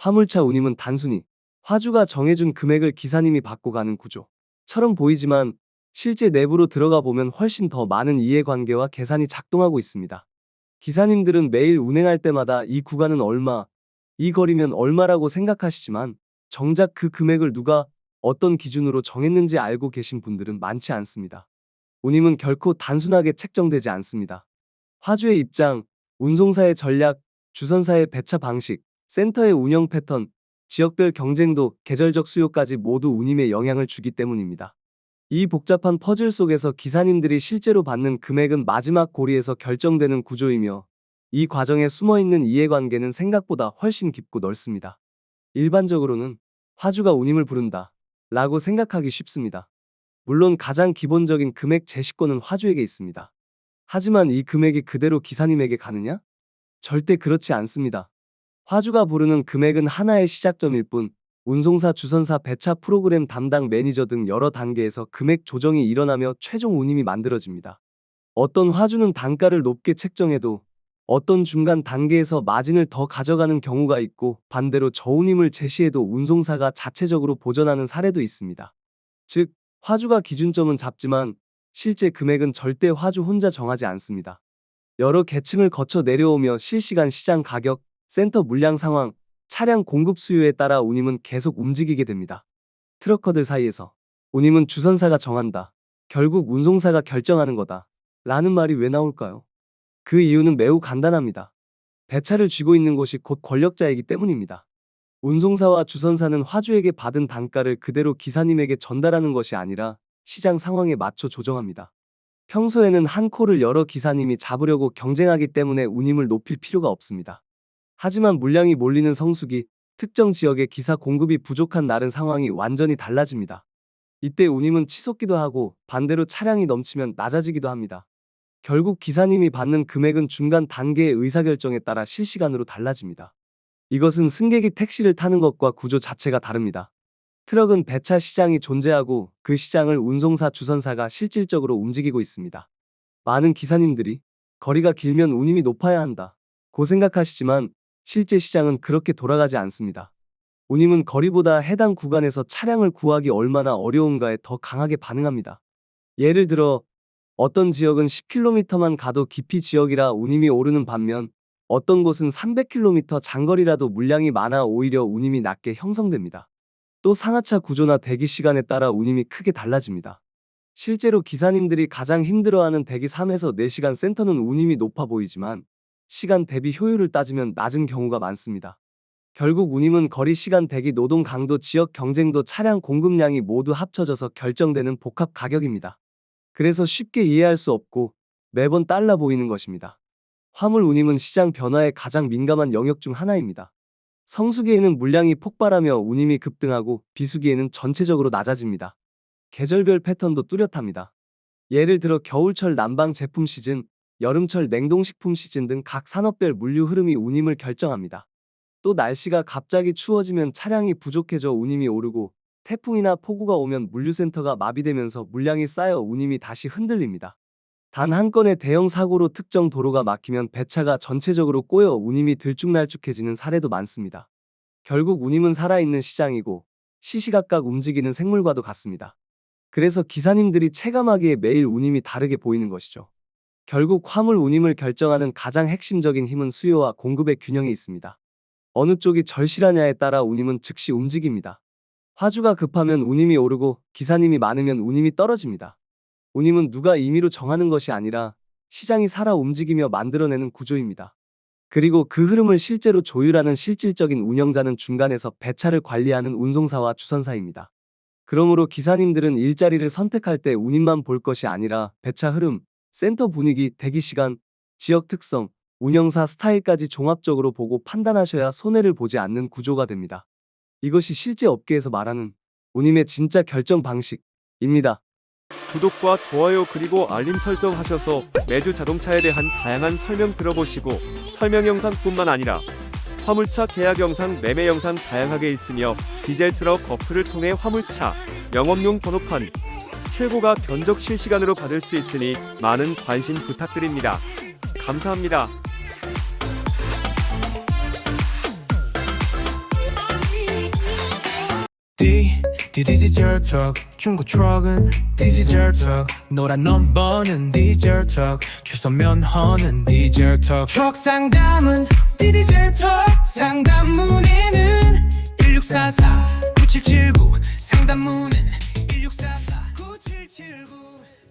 화물차 운임은 단순히 화주가 정해준 금액을 기사님이 받고 가는 구조처럼 보이지만 실제 내부로 들어가 보면 훨씬 더 많은 이해관계와 계산이 작동하고 있습니다. 기사님들은 매일 운행할 때마다 이 구간은 얼마, 이 거리면 얼마라고 생각하시지만 정작 그 금액을 누가 어떤 기준으로 정했는지 알고 계신 분들은 많지 않습니다. 운임은 결코 단순하게 책정되지 않습니다. 화주의 입장, 운송사의 전략, 주선사의 배차 방식, 센터의 운영 패턴, 지역별 경쟁도, 계절적 수요까지 모두 운임에 영향을 주기 때문입니다. 이 복잡한 퍼즐 속에서 기사님들이 실제로 받는 금액은 마지막 고리에서 결정되는 구조이며 이 과정에 숨어있는 이해관계는 생각보다 훨씬 깊고 넓습니다. 일반적으로는 화주가 운임을 부른다 라고 생각하기 쉽습니다. 물론 가장 기본적인 금액 제시권은 화주에게 있습니다. 하지만 이 금액이 그대로 기사님에게 가느냐? 절대 그렇지 않습니다. 화주가 부르는 금액은 하나의 시작점일 뿐 운송사, 주선사, 배차 프로그램 담당 매니저 등 여러 단계에서 금액 조정이 일어나며 최종 운임이 만들어집니다. 어떤 화주는 단가를 높게 책정해도 어떤 중간 단계에서 마진을 더 가져가는 경우가 있고 반대로 저운임을 제시해도 운송사가 자체적으로 보전하는 사례도 있습니다. 즉, 화주가 기준점은 잡지만 실제 금액은 절대 화주 혼자 정하지 않습니다. 여러 계층을 거쳐 내려오며 실시간 시장 가격, 센터 물량 상황, 차량 공급 수요에 따라 운임은 계속 움직이게 됩니다. 트럭커들 사이에서 운임은 주선사가 정한다, 결국 운송사가 결정하는 거다 라는 말이 왜 나올까요? 그 이유는 매우 간단합니다. 배차를 쥐고 있는 곳이 곧 권력자이기 때문입니다. 운송사와 주선사는 화주에게 받은 단가를 그대로 기사님에게 전달하는 것이 아니라 시장 상황에 맞춰 조정합니다. 평소에는 한 코를 여러 기사님이 잡으려고 경쟁하기 때문에 운임을 높일 필요가 없습니다. 하지만 물량이 몰리는 성수기, 특정 지역의 기사 공급이 부족한 날은 상황이 완전히 달라집니다. 이때 운임은 치솟기도 하고 반대로 차량이 넘치면 낮아지기도 합니다. 결국 기사님이 받는 금액은 중간 단계의 의사결정에 따라 실시간으로 달라집니다. 이것은 승객이 택시를 타는 것과 구조 자체가 다릅니다. 트럭은 배차 시장이 존재하고 그 시장을 운송사, 주선사가 실질적으로 움직이고 있습니다. 많은 기사님들이 거리가 길면 운임이 높아야 한다 고 생각하시지만 실제 시장은 그렇게 돌아가지 않습니다. 운임은 거리보다 해당 구간에서 차량을 구하기 얼마나 어려운가에 더 강하게 반응합니다. 예를 들어 어떤 지역은 10km만 가도 깊이 지역이라 운임이 오르는 반면 어떤 곳은 300km 장거리라도 물량이 많아 오히려 운임이 낮게 형성됩니다. 또 상하차 구조나 대기 시간에 따라 운임이 크게 달라집니다. 실제로 기사님들이 가장 힘들어하는 대기 3에서 4시간 센터는 운임이 높아 보이지만 시간 대비 효율을 따지면 낮은 경우가 많습니다. 결국 운임은 거리, 시간, 대기, 노동 강도, 지역 경쟁도, 차량 공급량이 모두 합쳐져서 결정되는 복합 가격입니다. 그래서 쉽게 이해할 수 없고 매번 달라 보이는 것입니다. 화물 운임은 시장 변화에 가장 민감한 영역 중 하나입니다. 성수기에는 물량이 폭발하며 운임이 급등하고 비수기에는 전체적으로 낮아집니다. 계절별 패턴도 뚜렷합니다. 예를 들어 겨울철 난방 제품 시즌, 여름철 냉동식품 시즌 등 각 산업별 물류 흐름이 운임을 결정합니다. 또 날씨가 갑자기 추워지면 차량이 부족해져 운임이 오르고 태풍이나 폭우가 오면 물류센터가 마비되면서 물량이 쌓여 운임이 다시 흔들립니다. 단 한 건의 대형 사고로 특정 도로가 막히면 배차가 전체적으로 꼬여 운임이 들쭉날쭉해지는 사례도 많습니다. 결국 운임은 살아있는 시장이고 시시각각 움직이는 생물과도 같습니다. 그래서 기사님들이 체감하기에 매일 운임이 다르게 보이는 것이죠. 결국 화물 운임을 결정하는 가장 핵심적인 힘은 수요와 공급의 균형에 있습니다. 어느 쪽이 절실하냐에 따라 운임은 즉시 움직입니다. 화주가 급하면 운임이 오르고 기사님이 많으면 운임이 떨어집니다. 운임은 누가 임의로 정하는 것이 아니라 시장이 살아 움직이며 만들어내는 구조입니다. 그리고 그 흐름을 실제로 조율하는 실질적인 운영자는 중간에서 배차를 관리하는 운송사와 주선사입니다. 그러므로 기사님들은 일자리를 선택할 때 운임만 볼 것이 아니라 배차 흐름, 센터 분위기, 대기 시간, 지역 특성, 운영사 스타일까지 종합적으로 보고 판단하셔야 손해를 보지 않는 구조가 됩니다. 이것이 실제 업계에서 말하는 운임의 진짜 결정 방식입니다. 구독과 좋아요 그리고 알림 설정하셔서 매주 자동차에 대한 다양한 설명 들어보시고 설명 영상뿐만 아니라 화물차 계약 영상, 매매 영상 다양하게 있으며 디젤 트럭 어플을 통해 화물차 영업용 번호판 최고가 견적 실시간으로 받을 수 있으니 많은 관심 부탁드립니다. 감사합니다. 디지털 턱 중고 트럭은 디지털 턱 노란 넘버는 디지털 턱 주소 면허는 디지털 턱 트럭 상담은 디지털 턱 상담 문의는 1644 9779 상담 문의는 1644 9779